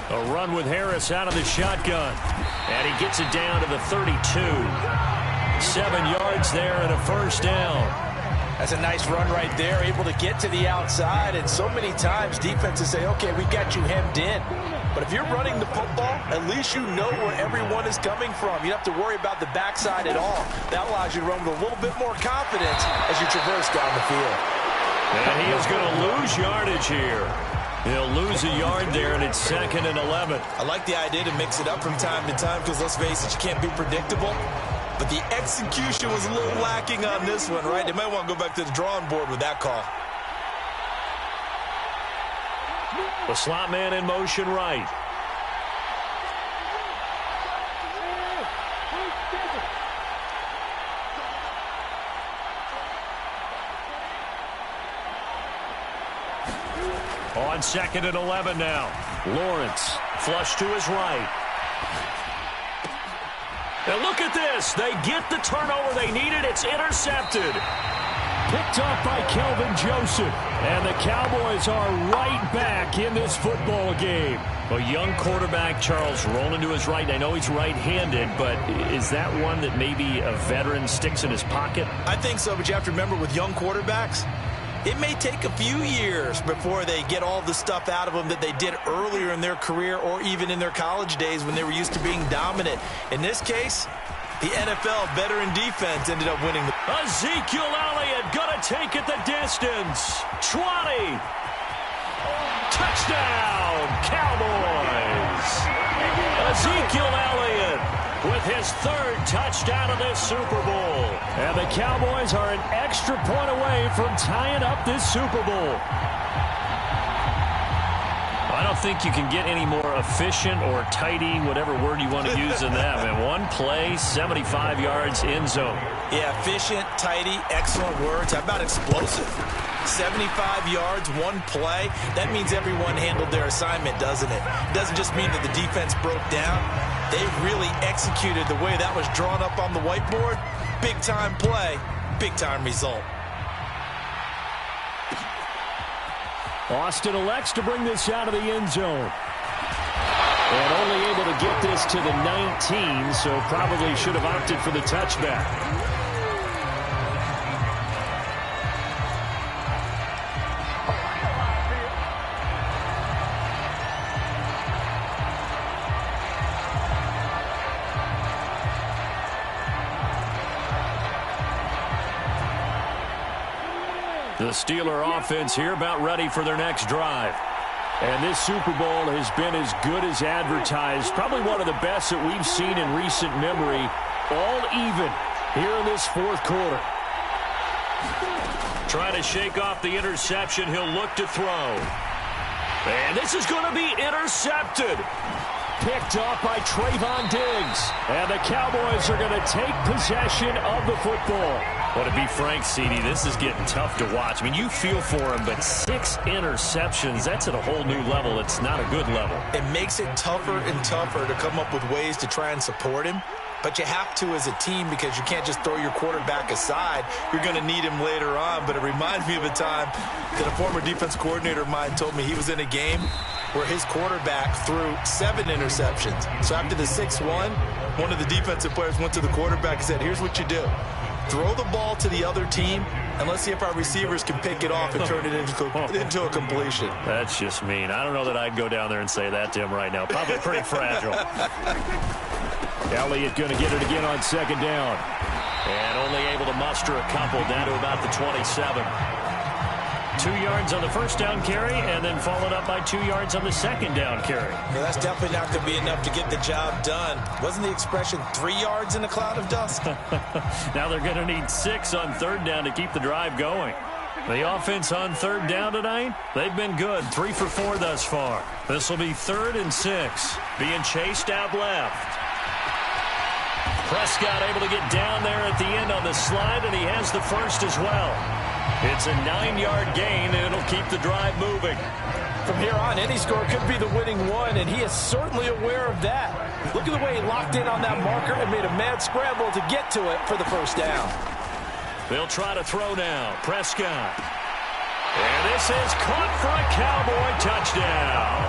A run with Harris out of the shotgun. And he gets it down to the 32. 7 yards there and a first down. That's a nice run right there, able to get to the outside. And so many times defenses say, okay, we got you hemmed in. But if you're running the football, at least you know where everyone is coming from. You don't have to worry about the backside at all. That allows you to run with a little bit more confidence as you traverse down the field. And he is going to lose yardage here. He'll lose a yard there, and it's 2nd and 11. I like the idea to mix it up from time to time because, let's face it, you can't be predictable. But the execution was a little lacking on this one, right? They might want to go back to the drawing board with that call. The slot man in motion right. On 2nd and 11 now. Lawrence. Flush to his right. And look at this. They get the turnover they needed. It's intercepted. Picked off by Kelvin Joseph. And the Cowboys are right back in this football game. A young quarterback, Charles, rolling to his right. I know he's right-handed, but is that one that maybe a veteran sticks in his pocket? I think so, but you have to remember with young quarterbacks, it may take a few years before they get all the stuff out of them that they did earlier in their career or even in their college days when they were used to being dominant. In this case, the NFL veteran defense ended up winning. Ezekiel Elliott gonna take it the distance. 20. Touchdown, Cowboys. Ezekiel Elliott with his 3rd touchdown of this Super Bowl. And the Cowboys are an extra point away from tying up this Super Bowl. I don't think you can get any more efficient or tidy, whatever word you want to use in that. Man, one play, 75 yards, end zone. Yeah, efficient, tidy, excellent words. How about explosive? 75 yards, one play. That means everyone handled their assignment, doesn't it? It doesn't just mean that the defense broke down. They really executed the way that was drawn up on the whiteboard. Big-time play, big-time result. Austin elects to bring this out of the end zone. And only able to get this to the 19, so probably should have opted for the touchback. The Steeler offense here about ready for their next drive. And this Super Bowl has been as good as advertised. Probably one of the best that we've seen in recent memory. All even here in this 4th quarter. Trying to shake off the interception. He'll look to throw. And this is going to be intercepted. Picked off by Trayvon Diggs. And the Cowboys are going to take possession of the football. Well, to be frank, CD, this is getting tough to watch. I mean, you feel for him, but 6 interceptions, that's at a whole new level. It's not a good level. It makes it tougher and tougher to come up with ways to try and support him. But you have to as a team because you can't just throw your quarterback aside. You're going to need him later on. But it reminds me of a time that a former defense coordinator of mine told me he was in a game where his quarterback threw 7 interceptions. So after the 6th one of the defensive players went to the quarterback and said, here's what you do. throw the ball to the other team, and let's see if our receivers can pick it off and turn it into a completion. That's just mean. I don't know that I'd go down there and say that to him right now. Probably pretty fragile. Elliott going to get it again on second down. And only able to muster a couple down to about the 27. 2 yards on the first down carry, and then followed up by 2 yards on the second down carry. Well, that's definitely not going to be enough to get the job done. Wasn't the expression 3 yards in a cloud of dust? Now they're going to need 6 on third down to keep the drive going. The offense on third down tonight, they've been good. 3 for 4 thus far. This will be 3rd and 6. Being chased out left. Prescott able to get down there at the end on the slide, and he has the first as well. It's a 9-yard gain, and it'll keep the drive moving. From here on, any score could be the winning one, and he is certainly aware of that. Look at the way he locked in on that marker and made a mad scramble to get to it for the first down. They'll try to throw now. Prescott. And this is caught for a Cowboy touchdown.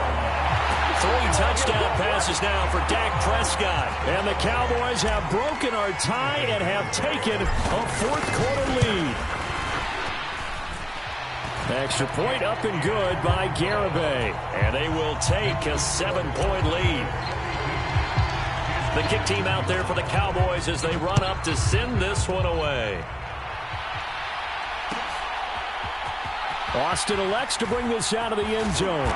3 touchdown passes now for Dak Prescott. And the Cowboys have broken our tie and have taken a fourth-quarter lead. Extra point up and good by Garibay. And they will take a 7-point lead. The kick team out there for the Cowboys as they run up to send this one away. Austin elects to bring this out of the end zone.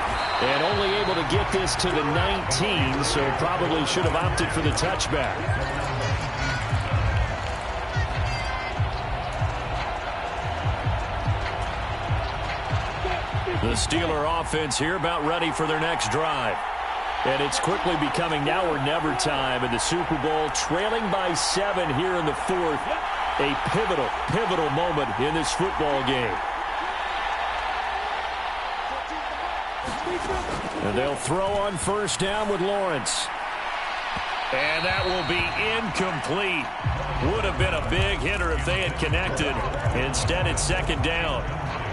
And only able to get this to the 19, so probably should have opted for the touchback. The Steeler offense here about ready for their next drive. And it's quickly becoming now or never time in the Super Bowl, trailing by 7 here in the fourth. A pivotal moment in this football game. And they'll throw on first down with Lawrence. And that will be incomplete. Would have been a big hitter if they had connected. Instead, it's second down.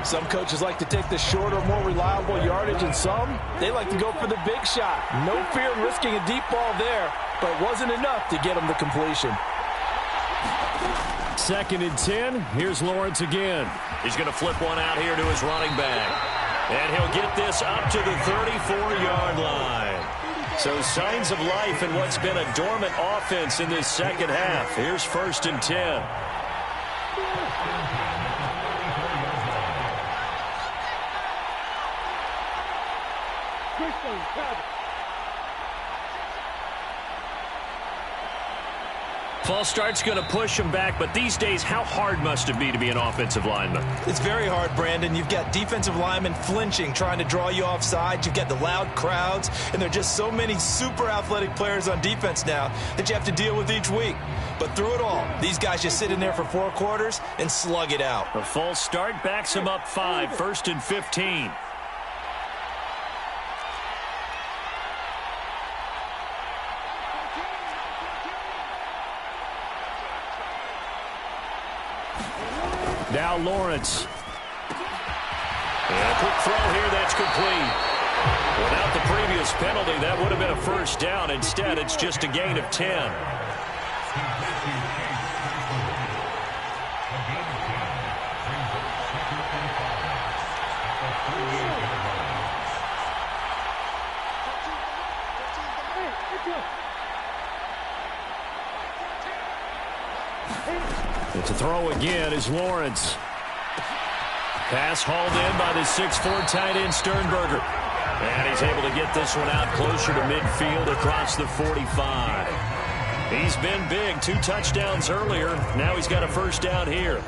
Some coaches like to take the shorter, more reliable yardage, and some, they like to go for the big shot. No fear in risking a deep ball there, but it wasn't enough to get them the completion. 2nd and 10. Here's Lawrence again. He's going to flip one out here to his running back. And he'll get this up to the 34-yard line. So signs of life in what's been a dormant offense in this second half. Here's 1st and 10. False start's going to push him back, but these days, how hard must it be to be an offensive lineman? It's very hard, Brandon. You've got defensive linemen flinching, trying to draw you off sides. You've got the loud crowds, and there are just so many super athletic players on defense now that you have to deal with each week. But through it all, these guys just sit in there for 4 quarters and slug it out. A false start backs him up 5, 1st and 15. Now Lawrence. And a quick throw here, that's complete. Without the previous penalty, that would have been a first down. Instead, it's just a gain of 10. To throw again is Lawrence. Pass hauled in by the 6'4" tight end Sternberger. And he's able to get this one out closer to midfield across the 45. He's been big. 2 touchdowns earlier. Now he's got a first down here.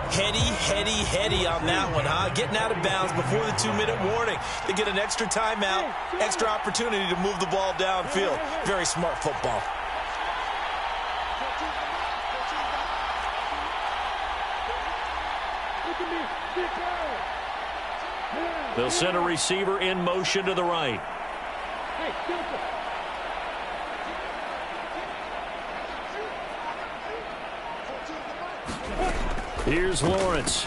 Heady on that one, huh? Getting out of bounds before the 2-minute warning. They get an extra timeout, extra opportunity to move the ball downfield. Very smart football. They'll send a receiver in motion to the right. Here's Lawrence.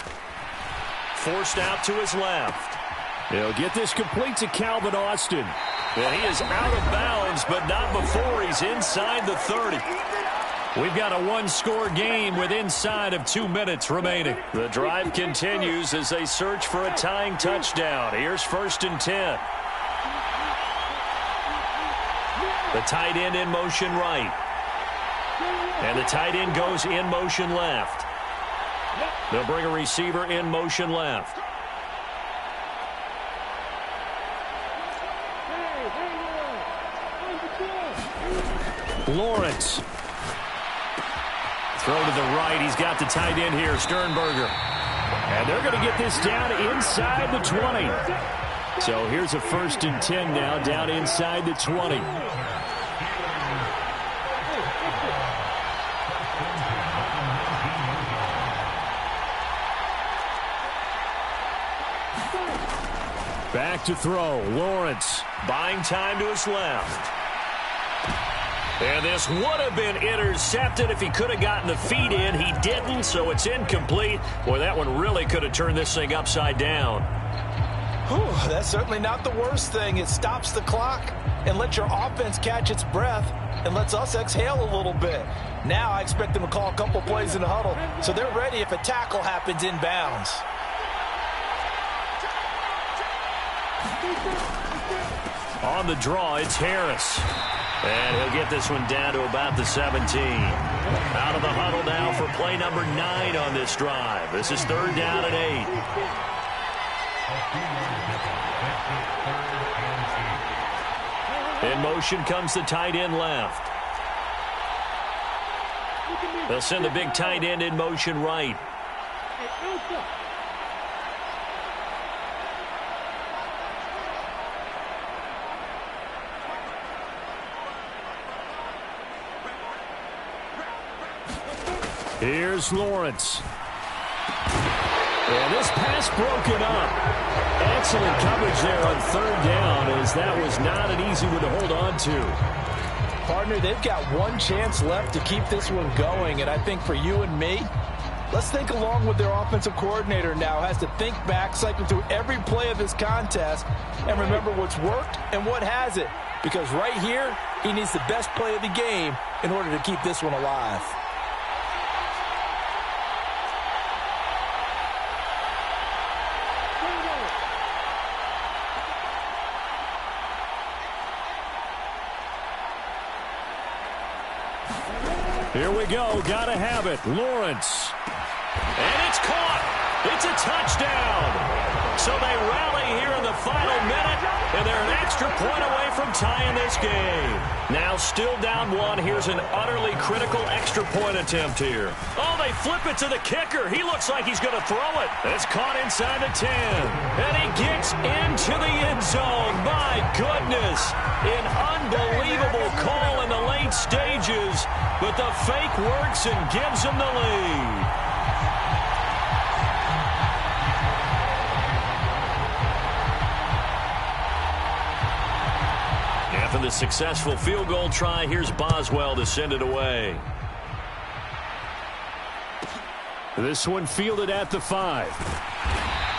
Forced out to his left. They'll get this complete to Calvin Austin. And he is out of bounds, but not before he's inside the 30. We've got a one-score game with inside of 2 minutes remaining. The drive continues as they search for a tying touchdown. Here's 1st and 10. The tight end in motion right. And the tight end goes in motion left. They'll bring a receiver in motion left. Lawrence. Throw to the right. He's got the tight end here, Sternberger. And they're going to get this down inside the 20. So here's a 1st and 10 now, down inside the 20. Back to throw. Lawrence buying time to his left. And this would have been intercepted if he could have gotten the feet in. He didn't, so it's incomplete. Boy, that one really could have turned this thing upside down. Whew, that's certainly not the worst thing. It stops the clock and lets your offense catch its breath and lets us exhale a little bit. Now I expect them to call a couple plays in the huddle, so they're ready if a tackle happens inbounds. On the draw, it's Harris. And he'll get this one down to about the 17. Out of the huddle now for play number 9 on this drive. This is 3rd down and 8. In motion comes the tight end left. They'll send the big tight end in motion right. Here's Lawrence. And this pass broken up. Excellent coverage there on 3rd down, as that was not an easy one to hold on to. Partner, they've got one chance left to keep this one going, and I think for you and me, let's think along with their offensive coordinator now. Has to think back, cycle through every play of this contest, and remember what's worked and what hasn't. Because right here, he needs the best play of the game in order to keep this one alive. Here we go. Gotta have it. Lawrence. And it's caught. It's a touchdown. So they rally here in the final minute, and they're an extra point away from tying this game. Now still down 1. Here's an utterly critical extra point attempt here. Oh, they flip it to the kicker. He looks like he's going to throw it. It's caught inside the 10. And he gets into the end zone. My goodness. An unbelievable call in the late stages, but the fake works and gives him the lead. After the successful field goal try, here's Boswell to send it away. This one fielded at the 5.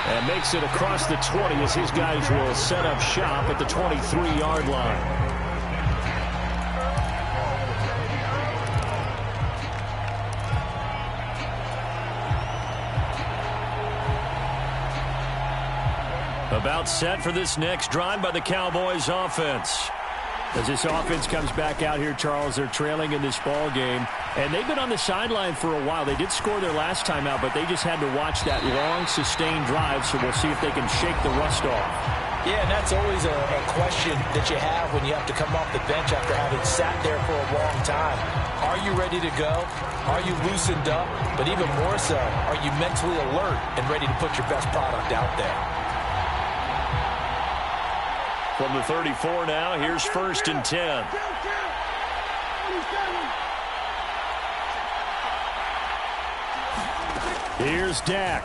And makes it across the 20 as his guys will set up shop at the 23-yard line. About set for this next drive by the Cowboys offense. As this offense comes back out here, Charles, they're trailing in this ball game. And they've been on the sideline for a while. They did score their last time out, but they just had to watch that long, sustained drive, so we'll see if they can shake the rust off. Yeah, and that's always a question that you have when you have to come off the bench after having sat there for a long time. Are you ready to go? Are you loosened up? But even more so, are you mentally alert and ready to put your best product out there? From the 34 now, here's 1st and 10. Here's Dak.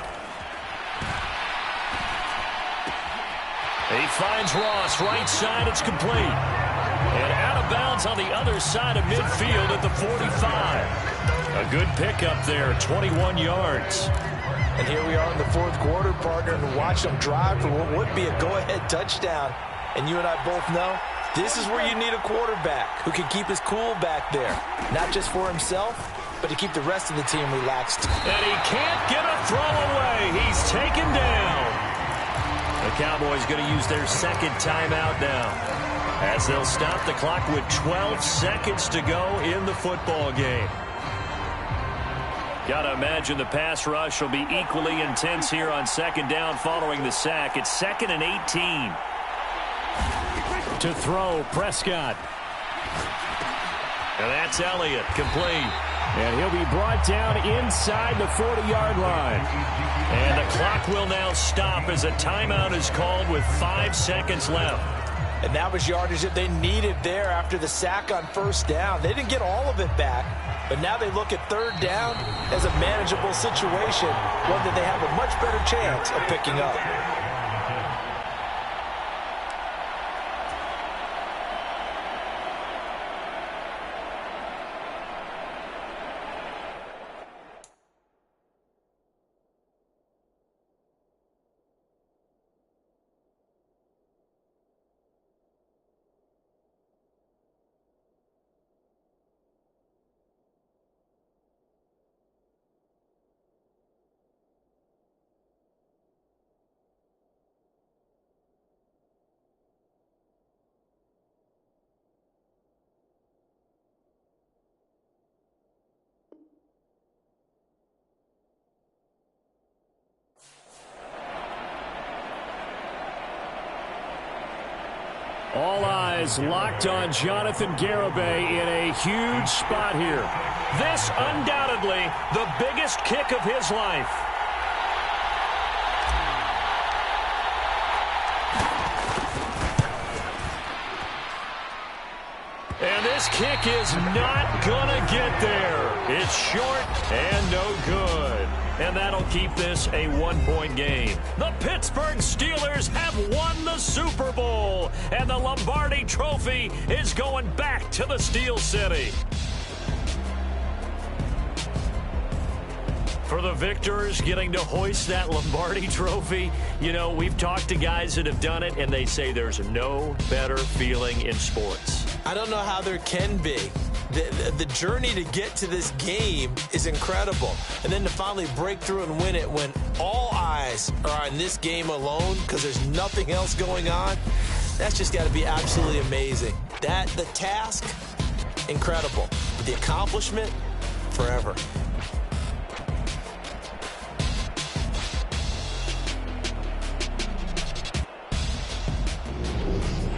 He finds Ross, right side, it's complete. And out of bounds on the other side of midfield at the 45. A good pickup there, 21 yards. And here we are in the 4th quarter, partner, and watch them drive for what would be a go-ahead touchdown. And you and I both know This is where you need a quarterback who can keep his cool back there. Not just for himself, but to keep the rest of the team relaxed. And he can't get a throw away. He's taken down. The Cowboys going to use their second timeout now, as they'll stop the clock with 12 seconds to go in the football game. Got to imagine the pass rush will be equally intense here on second down following the sack. It's 2nd and 18. To throw, Prescott. And that's Elliott, complete. And he'll be brought down inside the 40-yard line. And the clock will now stop as a timeout is called with 5 seconds left. And that was yardage that they needed there after the sack on first down. They didn't get all of it back, but now they look at third down as a manageable situation, one that they have a much better chance of picking up. All eyes locked on Jonathan Garibay in a huge spot here. This undoubtedly the biggest kick of his life. And this kick is not gonna get there. It's short and no good. And that'll keep this a 1-point game. The Pittsburgh Steelers have won the Super Bowl. And the Lombardi Trophy is going back to the Steel City. For the victors getting to hoist that Lombardi Trophy, you know, we've talked to guys that have done it, and they say there's no better feeling in sports. I don't know how there can be. The journey to get to this game is incredible. And then to finally break through and win it when all eyes are on this game alone because there's nothing else going on, that's just got to be absolutely amazing. The task, incredible. But the accomplishment, forever.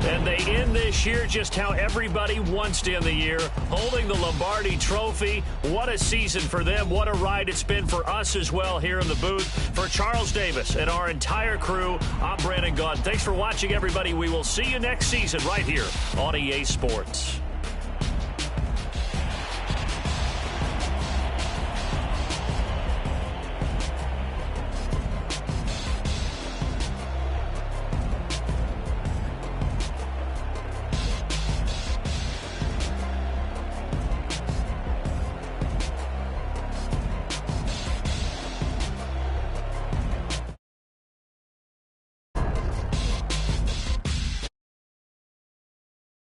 And they end this year just how everybody wants to end the year, holding the Lombardi Trophy. What a season for them. What a ride it's been for us as well here in the booth. For Charles Davis and our entire crew, I'm Brandon Gaudin. Thanks for watching, everybody. We will see you next season right here on EA Sports.